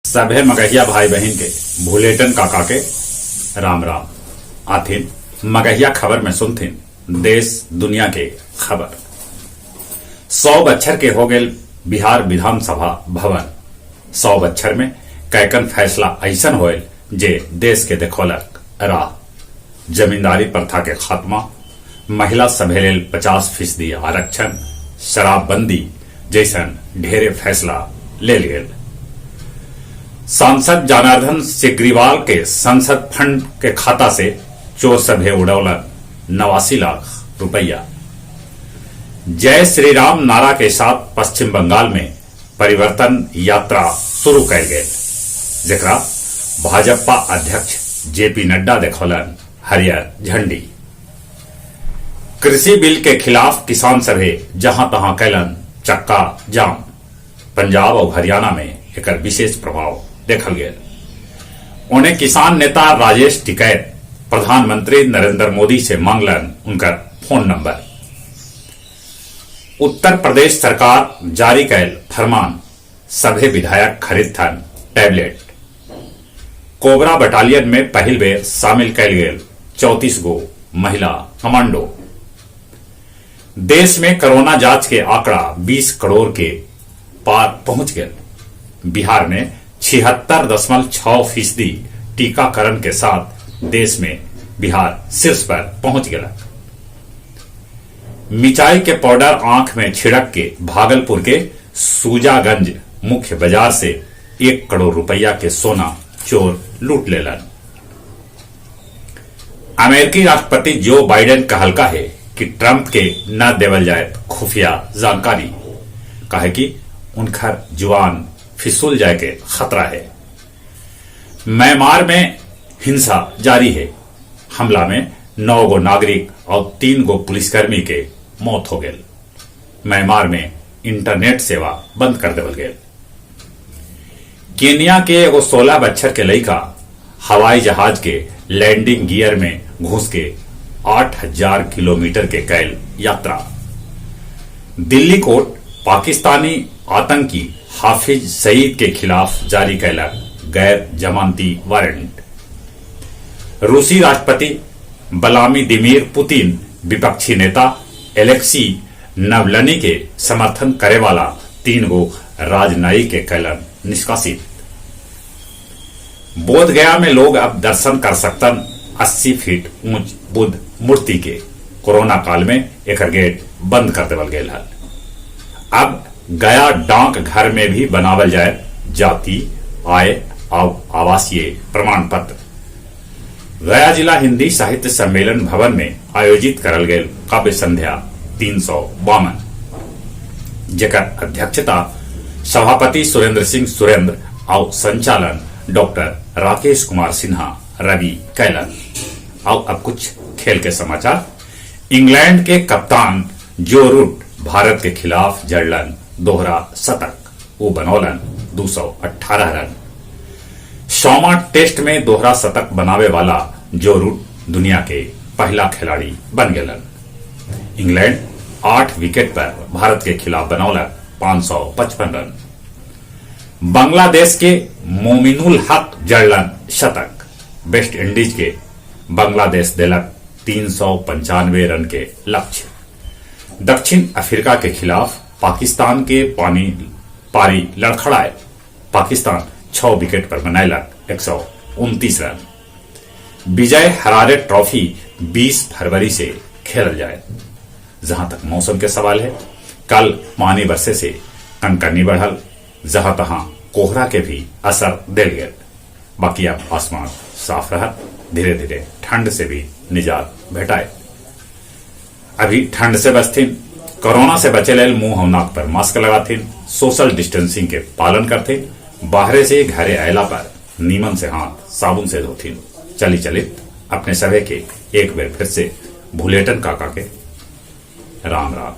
सभे मगहिया भाई बहन के भूलेटन काका के राम राम आथिन मगहिया खबर में सुनथिन देश दुनिया के खबर। 100 बच्छर के हो गए बिहार विधानसभा भवन। 100 बच्छर में कैकन फैसला ऐसन होल जे देश के देखौलक राह। जमींदारी प्रथा के खात्मा, महिला सभे लेल 50% आरक्षण, शराबबंदी जैसन ढेरे फैसला लेल गेल। सांसद जनार्दन सिग्रीवाल के संसद फंड के खाता से चोर सभे उड़ौलन 89 लाख रुपया। जय श्री राम नारा के साथ पश्चिम बंगाल में परिवर्तन यात्रा शुरू कैल गए, जेकरा भाजपा अध्यक्ष जेपी नड्डा देखौलन हरियर झंडी। कृषि बिल के खिलाफ किसान सभे जहां तहां कैलन चक्का जाम। पंजाब और हरियाणा में एकर विशेष प्रभाव देखल गया। उन्हें किसान नेता राजेश टिकैत प्रधानमंत्री नरेंद्र मोदी से मांगलन उनका फोन नंबर। उत्तर प्रदेश सरकार जारी कैल फरमान, सभे विधायक खरीदथन टैबलेट। कोबरा बटालियन में पहल बेर शामिल कैल गेल 34 गो महिला कमांडो। देश में कोरोना जांच के आंकड़ा 20 करोड़ के पार पहुंच गए। बिहार में 76.6% टीकाकरण के साथ देश में बिहार शीर्ष पर पहुंच गया। मिचाई के पाउडर आंख में छिड़क के भागलपुर के सूजागंज मुख्य बाजार से 1 करोड़ रुपया के सोना चोर लूट लेलन। अमेरिकी राष्ट्रपति जो बाइडेन कहलका है कि ट्रंप के न देवल जाए खुफिया जानकारी, कहे कि उनका जुआन फिसूल जाए के खतरा है। म्यांमार में हिंसा जारी है। हमला में 9 गो नागरिक और 3 गो पुलिसकर्मी के मौत हो गए। म्यांमार में इंटरनेट सेवा बंद कर देवल गए। केनिया के एगो 16 बच्छर के लड़का हवाई जहाज के लैंडिंग गियर में घुस के 8000 किलोमीटर के कैल यात्रा। दिल्ली कोर्ट पाकिस्तानी आतंकी हाफिज सईद के खिलाफ जारी कैलक गैर जमानती वारंट। रूसी राष्ट्रपति व्लादिमीर पुतिन विपक्षी नेता एलेक्सी नवलनी के समर्थन करे वाला 3 गो राजनयिक के कैलन निष्कासित। बोधगया में लोग अब दर्शन कर सकतन 80 फीट ऊंच बुद्ध मूर्ति के। कोरोना काल में एकर गेट बंद कर देवल गया है। अब गया डाक घर में भी बनावल जाए जाति आय और आवासीय प्रमाण पत्र। गया जिला हिंदी साहित्य सम्मेलन भवन में आयोजित करल गए काव्य संध्या 352, जेकर अध्यक्षता सभापति सुरेंद्र सिंह सुरेंद्र और संचालन डॉक्टर राकेश कुमार सिन्हा रवि कैलन। और अब कुछ खेल के समाचार। इंग्लैंड के कप्तान जो रूट भारत के खिलाफ जड़लन दोहरा शतक, वो बनौलन 218 रन। 100वां टेस्ट में दोहरा शतक बनावे वाला जो रूट दुनिया के पहला खिलाड़ी बन गलन। इंग्लैंड 8 विकेट पर भारत के खिलाफ बनौलक 555 रन। बांग्लादेश के मोमिनुल हक जड़लन शतक। वेस्ट इंडीज के बांग्लादेश दिलक 395 रन के लक्ष्य। दक्षिण अफ्रीका के खिलाफ पाकिस्तान के पारी लड़खड़ाए। पाकिस्तान 6 विकेट पर बनैलक 129 रन। विजय हरारे ट्रॉफी 20 फरवरी से खेल जाए। जहां तक मौसम के सवाल है, कल पानी बरसे से कनकनी बढ़ल, जहां तहां कोहरा के भी असर दिल गए। बाकी अब आसमान साफ रहा। धीरे धीरे ठंड से भी निजात भेटाए। अभी ठंड से बचथिन, कोरोना से बचे लेल मुंह और नाक पर मास्क लगाथिन, सोशल डिस्टेंसिंग के पालन करथिन, बाहरे से घरे अयला पर नीमन से हाथ साबुन से धोथिन। चली चलित अपने सभे के एक बेर फिर से भूलेटन काका के राम राम।